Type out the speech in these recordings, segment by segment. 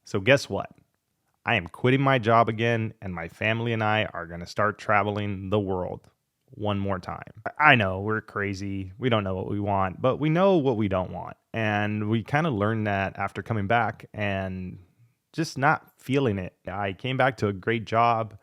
So guess what? I am quitting my job again, and my family and I are going to start traveling the world one more time. I know we're crazy. We don't know what we want, but we know what we don't want. And we kind of learned that after coming back and just not feeling it. I came back to a great job,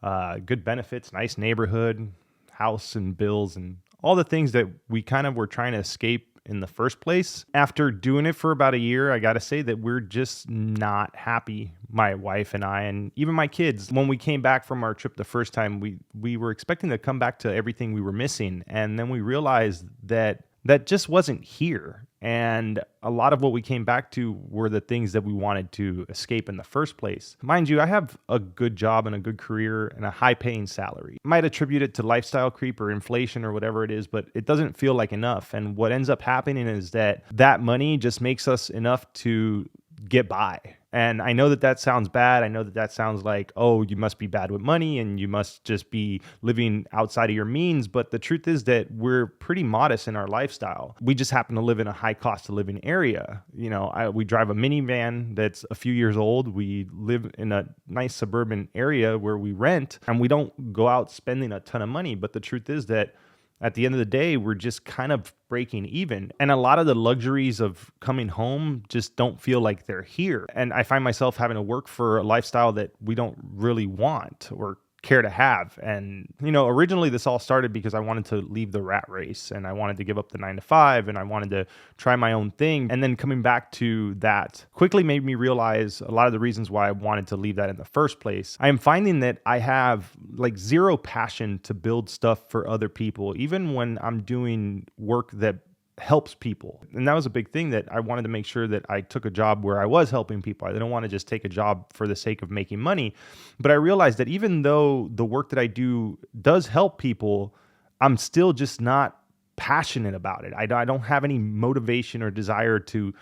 good benefits, nice neighborhood, house and bills, and all the things that we kind of were trying to escape in the first place. After doing it for about a year, I got to say that we're just not happy, my wife and I, and even my kids. When we came back from our trip the first time, we were expecting to come back to everything we were missing, and then we realized that that just wasn't here. And a lot of what we came back to were the things that we wanted to escape in the first place. Mind you, I have a good job and a good career and a high paying salary. Might attribute it to lifestyle creep or inflation or whatever it is, but it doesn't feel like enough. And what ends up happening is that money just makes us enough to get by. And I know that that sounds bad. I know that that sounds like, oh, you must be bad with money and you must just be living outside of your means. But the truth is that we're pretty modest in our lifestyle. We just happen to live in a high cost of living area. We drive a minivan that's a few years old. We live in a nice suburban area where we rent, and we don't go out spending a ton of money. But the truth is that at the end of the day, we're just kind of breaking even. And a lot of the luxuries of coming home just don't feel like they're here. And I find myself having to work for a lifestyle that we don't really want or care to have. And, originally this all started because I wanted to leave the rat race and I wanted to give up the 9 to 5 and I wanted to try my own thing. And then coming back to that quickly made me realize a lot of the reasons why I wanted to leave that in the first place. I am finding that I have like zero passion to build stuff for other people, even when I'm doing work that helps people. And that was a big thing, that I wanted to make sure that I took a job where I was helping people. I didn't want to just take a job for the sake of making money. But I realized that even though the work that I do does help people, I'm still just not passionate about it. I don't have any motivation or desire to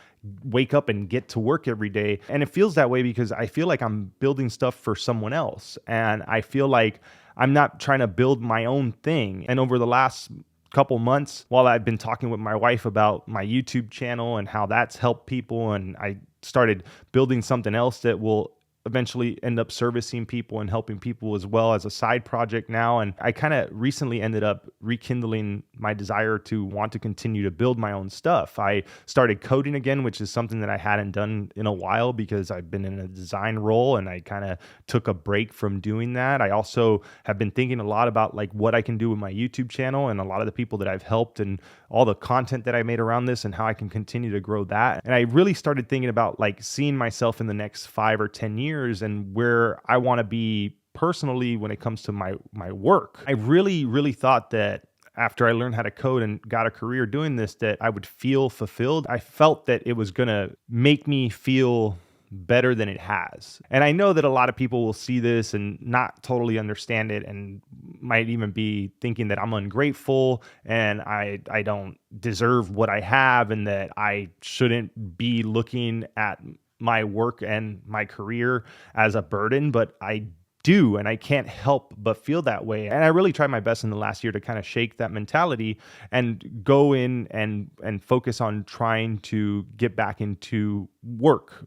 wake up and get to work every day. And it feels that way because I feel like I'm building stuff for someone else. And I feel like I'm not trying to build my own thing. And over the last couple months, while I've been talking with my wife about my YouTube channel and how that's helped people, and I started building something else that will eventually end up servicing people and helping people as well as a side project now. And I kind of recently ended up rekindling my desire to want to continue to build my own stuff. I started coding again, which is something that I hadn't done in a while because I've been in a design role and I kind of took a break from doing that. I also have been thinking a lot about like what I can do with my YouTube channel and a lot of the people that I've helped and all the content that I made around this and how I can continue to grow that. And I really started thinking about like seeing myself in the next 5 or 10 years and where I want to be personally when it comes to my work. I really thought that after I learned how to code and got a career doing this, that I would feel fulfilled. I felt that it was going to make me feel better than it has. And I know that a lot of people will see this and not totally understand it and might even be thinking that I'm ungrateful and I don't deserve what I have and that I shouldn't be looking at my work and my career as a burden, but I do, and I can't help but feel that way. And I really tried my best in the last year to kind of shake that mentality and go in and focus on trying to get back into work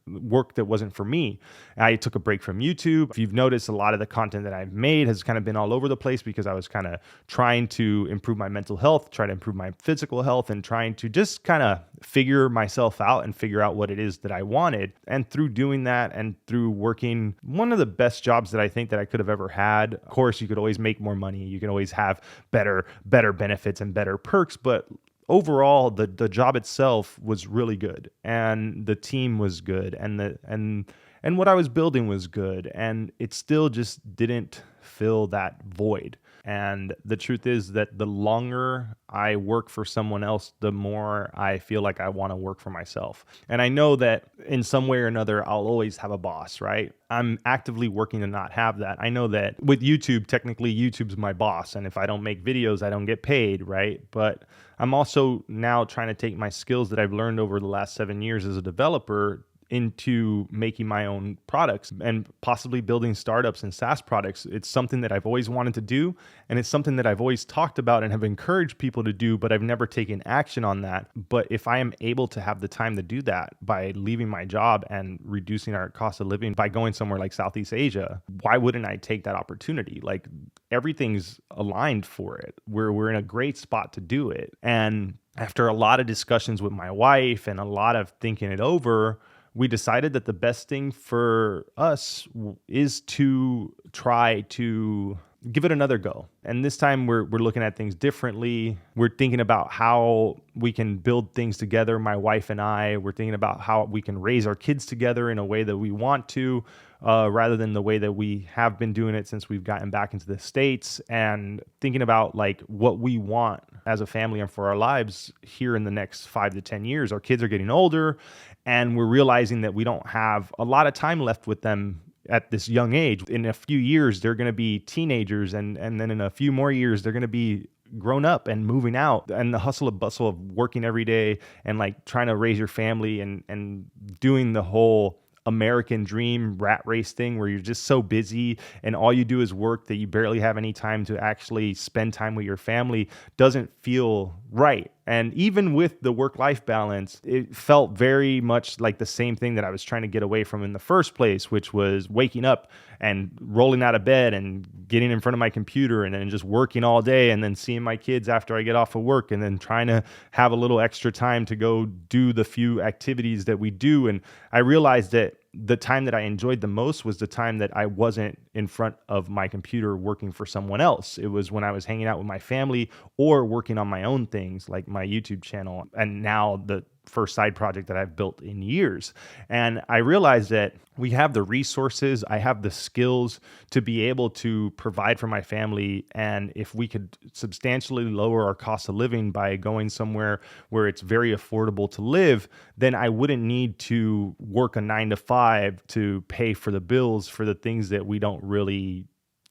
that wasn't for me. I took a break from YouTube. If you've noticed, a lot of the content that I've made has kind of been all over the place because I was kind of trying to improve my mental health, try to improve my physical health, and trying to just kind of figure myself out and figure out what it is that I wanted. And through doing that and through working one of the best jobs that I think that I could have ever had, of course, you could always make more money. You can always have better benefits and better perks, but overall, the job itself was really good, and the team was good, and what I was building was good, and it still just didn't fill that void. And the truth is that the longer I work for someone else, the more I feel like I want to work for myself. And I know that in some way or another, I'll always have a boss, right? I'm actively working to not have that. I know that with YouTube, technically YouTube's my boss. And if I don't make videos, I don't get paid, right? But I'm also now trying to take my skills that I've learned over the last 7 years as a developer into making my own products and possibly building startups and SaaS products. It's something that I've always wanted to do, and it's something that I've always talked about and have encouraged people to do, but I've never taken action on that. But if I am able to have the time to do that by leaving my job and reducing our cost of living by going somewhere like Southeast Asia, why wouldn't I take that opportunity? Like, everything's aligned for it. We're in a great spot to do it. And after a lot of discussions with my wife and a lot of thinking it over, we decided that the best thing for us is to try to give it another go. And this time we're looking at things differently. We're thinking about how we can build things together, my wife and I. We're thinking about how we can raise our kids together in a way that we want to, rather than the way that we have been doing it since we've gotten back into the States, and thinking about like what we want as a family and for our lives here in the next 5 to 10 years. Our kids are getting older, and we're realizing that we don't have a lot of time left with them at this young age. In a few years, they're going to be teenagers, and then in a few more years, they're going to be grown up and moving out, and the hustle and bustle of working every day and like trying to raise your family and doing the whole American dream rat race thing where you're just so busy and all you do is work that you barely have any time to actually spend time with your family doesn't feel right. And even with the work-life balance, it felt very much like the same thing that I was trying to get away from in the first place, which was waking up and rolling out of bed and getting in front of my computer and then just working all day and then seeing my kids after I get off of work and then trying to have a little extra time to go do the few activities that we do. And I realized that the time that I enjoyed the most was the time that I wasn't in front of my computer working for someone else. It was when I was hanging out with my family or working on my own things like my YouTube channel and now the first side project that I've built in years. And I realized that we have the resources, I have the skills to be able to provide for my family. And if we could substantially lower our cost of living by going somewhere where it's very affordable to live, then I wouldn't need to work a 9 to 5 to pay for the bills for the things that we don't really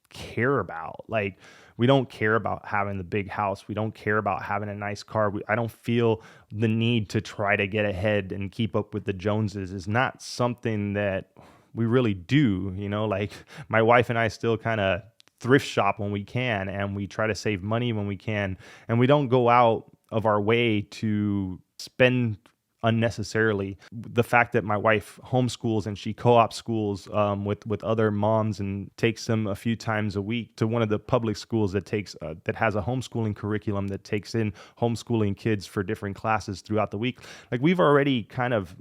care about. Like, we don't care about having the big house. We don't care about having a nice car. I don't feel the need to try to get ahead and keep up with the Joneses. Is not something that we really do. You know, like my wife and I still kind of thrift shop when we can, and we try to save money when we can. And we don't go out of our way to spend unnecessarily. The fact that my wife homeschools and she co-op schools with other moms and takes them a few times a week to one of the public schools that takes that has a homeschooling curriculum that takes in homeschooling kids for different classes throughout the week. Like, we've already kind of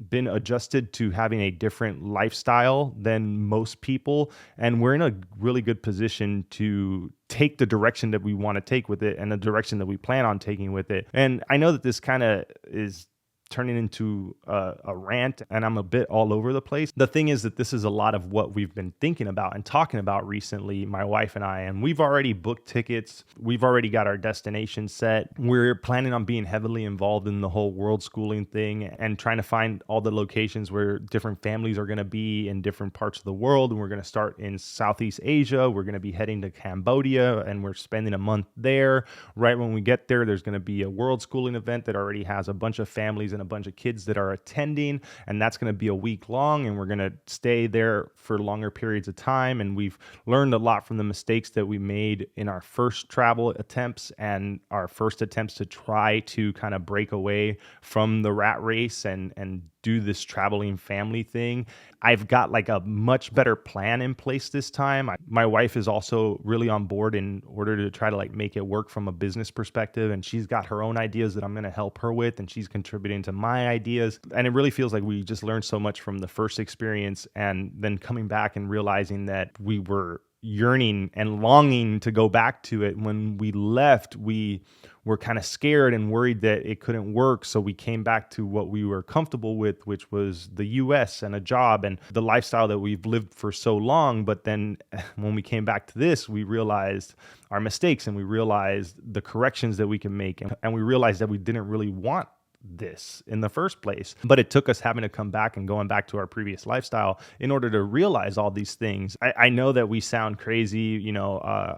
been adjusted to having a different lifestyle than most people, and we're in a really good position to take the direction that we want to take with it and the direction that we plan on taking with it. And I know that this kind of is turning into a rant and I'm a bit all over the place. The thing is that this is a lot of what we've been thinking about and talking about recently, my wife and I, and we've already booked tickets. We've already got our destination set. We're planning on being heavily involved in the whole world schooling thing and trying to find all the locations where different families are going to be in different parts of the world. And we're going to start in Southeast Asia. We're going to be heading to Cambodia and we're spending a month there. Right when we get there, there's going to be a world schooling event that already has a bunch of families and a bunch of kids that are attending, and that's going to be a week long, and we're going to stay there for longer periods of time. And we've learned a lot from the mistakes that we made in our first travel attempts and our first attempts to try to kind of break away from the rat race and do this traveling family thing. I've got like a much better plan in place this time. My wife is also really on board in order to try to like make it work from a business perspective. And she's got her own ideas that I'm going to help her with, and she's contributing to my ideas. And it really feels like we just learned so much from the first experience, and then coming back and realizing that we were yearning and longing to go back to it. When we left, we were kind of scared and worried that it couldn't work. So we came back to what we were comfortable with, which was the US and a job and the lifestyle that we've lived for so long. But then when we came back to this, we realized our mistakes and we realized the corrections that we can make. And we realized that we didn't really want this in the first place. But it took us having to come back and going back to our previous lifestyle in order to realize all these things. I know that we sound crazy. You know,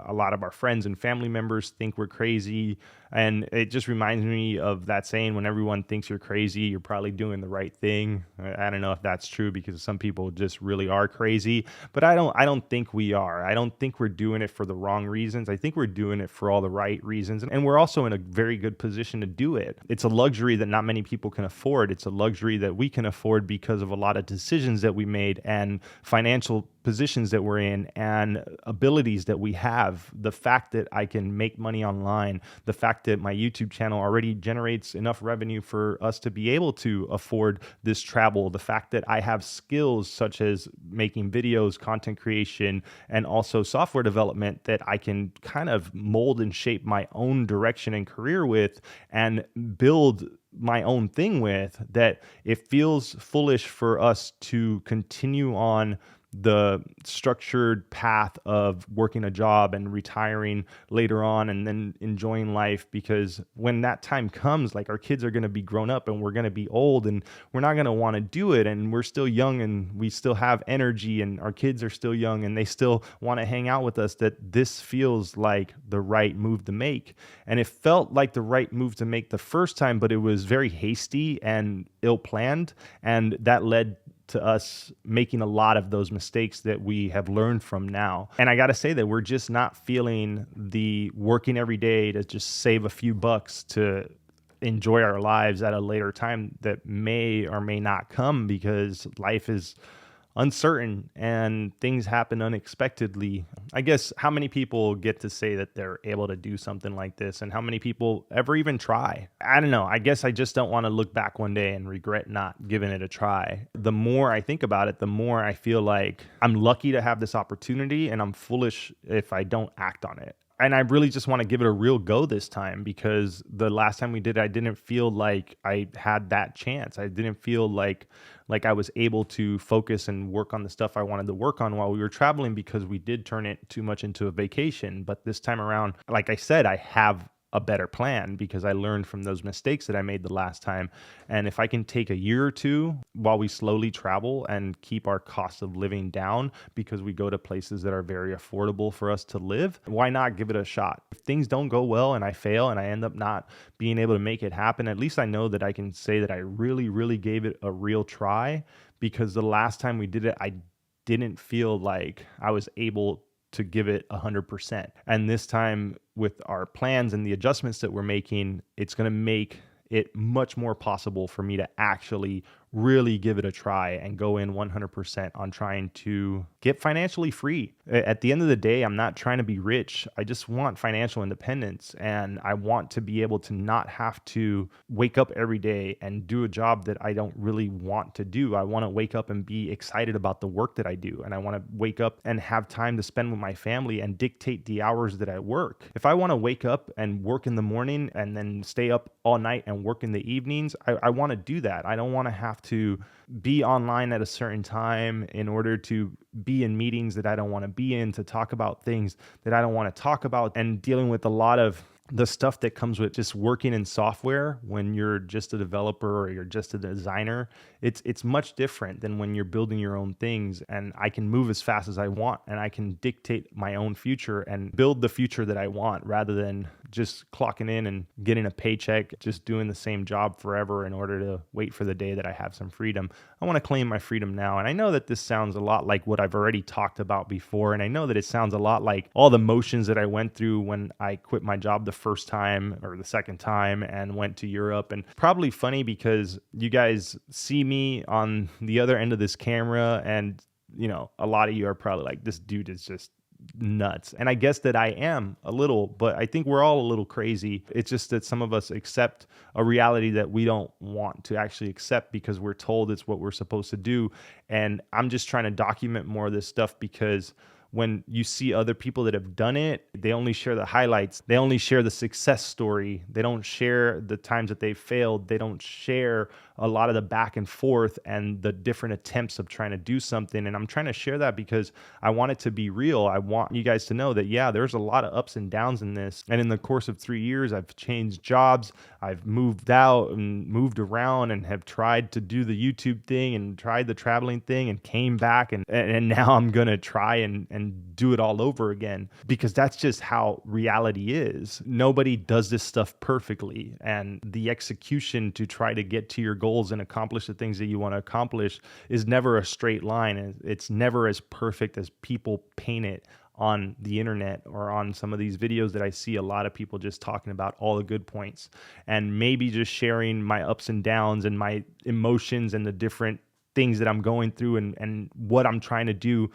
a lot of our friends and family members think we're crazy. And it just reminds me of that saying, when everyone thinks you're crazy, you're probably doing the right thing. I don't know if that's true, because some people just really are crazy, but I don't think we are. I don't think we're doing it for the wrong reasons. I think we're doing it for all the right reasons. And we're also in a very good position to do it. It's a luxury that not many people can afford. It's a luxury that we can afford because of a lot of decisions that we made and financial positions that we're in and abilities that we have. The fact that I can make money online, the fact that my YouTube channel already generates enough revenue for us to be able to afford this travel, the fact that I have skills such as making videos, content creation, and also software development that I can kind of mold and shape my own direction and career with and build my own thing with, that it feels foolish for us to continue on the structured path of working a job and retiring later on and then enjoying life, because when that time comes, like, our kids are going to be grown up and we're going to be old and we're not going to want to do it, and we're still young and we still have energy, and our kids are still young and they still want to hang out with us, that this feels like the right move to make. And it felt like the right move to make the first time, but it was very hasty and ill-planned, and that led to us making a lot of those mistakes that we have learned from now. And I got to say that we're just not feeling the working every day to just save a few bucks to enjoy our lives at a later time that may or may not come, because life is uncertain and things happen unexpectedly. I guess, how many people get to say that they're able to do something like this, and how many people ever even try? I don't know. I guess I just don't want to look back one day and regret not giving it a try. The more I think about it, the more I feel like I'm lucky to have this opportunity, and I'm foolish if I don't act on it. And I really just want to give it a real go this time, because the last time we did it, I didn't feel like I had that chance. I didn't feel like I was able to focus and work on the stuff I wanted to work on while we were traveling, because we did turn it too much into a vacation. But this time around, like I said, I have a better plan, because I learned from those mistakes that I made the last time. And if I can take a year or two while we slowly travel and keep our cost of living down, because we go to places that are very affordable for us to live, why not give it a shot? If things don't go well and I fail and I end up not being able to make it happen, at least I know that I can say that I really, really gave it a real try, because the last time we did it, I didn't feel like I was able to give it 100%. And this time, with our plans and the adjustments that we're making, it's going to make it much more possible for me to actually really give it a try and go in 100% on trying to get financially free. At the end of the day, I'm not trying to be rich. I just want financial independence, and I want to be able to not have to wake up every day and do a job that I don't really want to do. I want to wake up and be excited about the work that I do, and I want to wake up and have time to spend with my family and dictate the hours that I work. If I want to wake up and work in the morning and then stay up all night and work in the evenings, I want to do that. I don't want to have to be online at a certain time in order to be in meetings that I don't want to be in, to talk about things that I don't want to talk about, and dealing with a lot of the stuff that comes with just working in software when you're just a developer or you're just a designer. It's much different than when you're building your own things, and I can move as fast as I want, and I can dictate my own future and build the future that I want, rather than just clocking in and getting a paycheck, just doing the same job forever in order to wait for the day that I have some freedom. I want to claim my freedom now. And I know that this sounds a lot like what I've already talked about before. And I know that it sounds a lot like all the motions that I went through when I quit my job the first time or the second time and went to Europe. And probably funny, because you guys see me on the other end of this camera, and a lot of you are probably like, this dude is just nuts. And I guess that I am a little, but I think we're all a little crazy. It's just that some of us accept a reality that we don't want to actually accept, because we're told it's what we're supposed to do. And I'm just trying to document more of this stuff, because when you see other people that have done it, they only share the highlights. They only share the success story. They don't share the times that they failed. They don't share a lot of the back and forth and the different attempts of trying to do something. And I'm trying to share that because I want it to be real. I want you guys to know that, yeah, there's a lot of ups and downs in this. And in the course of 3 years, I've changed jobs. I've moved out and moved around and have tried to do the YouTube thing and tried the traveling thing and came back. And now I'm going to try and and do it all over again, because that's just how reality is. Nobody does this stuff perfectly, and the execution to try to get to your goals and accomplish the things that you want to accomplish is never a straight line, and it's never as perfect as people paint it on the internet or on some of these videos that I see a lot of people just talking about all the good points, and maybe just sharing my ups and downs and my emotions and the different things that I'm going through, and what I'm trying to do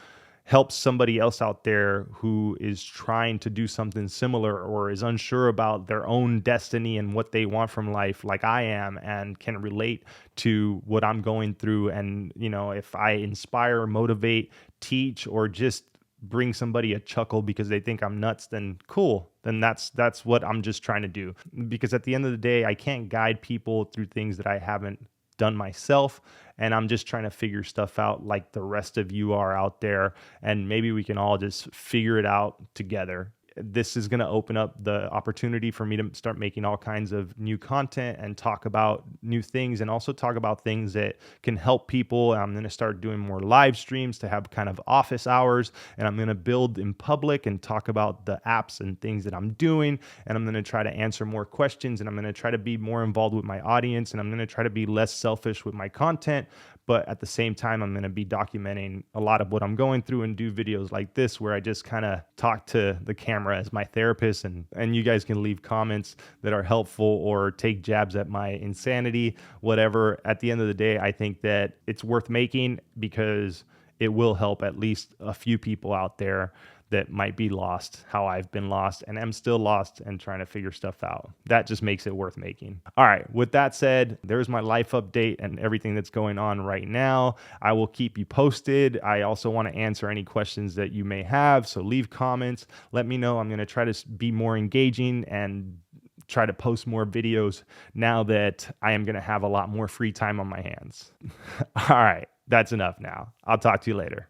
helps somebody else out there who is trying to do something similar or is unsure about their own destiny and what they want from life, like I am, and can relate to what I'm going through. And, if I inspire, motivate, teach, or just bring somebody a chuckle because they think I'm nuts, then cool. Then that's what I'm just trying to do. Because at the end of the day, I can't guide people through things that I haven't done myself, and I'm just trying to figure stuff out like the rest of you are out there, and maybe we can all just figure it out together. This is going to open up the opportunity for me to start making all kinds of new content and talk about new things, and also talk about things that can help people. I'm going to start doing more live streams to have kind of office hours, and I'm going to build in public and talk about the apps and things that I'm doing, and I'm going to try to answer more questions, and I'm going to try to be more involved with my audience, and I'm going to try to be less selfish with my content. But at the same time, I'm going to be documenting a lot of what I'm going through and do videos like this where I just kind of talk to the camera as my therapist, and you guys can leave comments that are helpful or take jabs at my insanity, whatever. At the end of the day, I think that it's worth making because it will help at least a few people out there that might be lost, how I've been lost and am still lost and trying to figure stuff out. That just makes it worth making. All right, with that said, there's my life update and everything that's going on right now. I will keep you posted. I also want to answer any questions that you may have, so leave comments. Let me know. I'm going to try to be more engaging and try to post more videos now that I am going to have a lot more free time on my hands. All right, that's enough now. I'll talk to you later.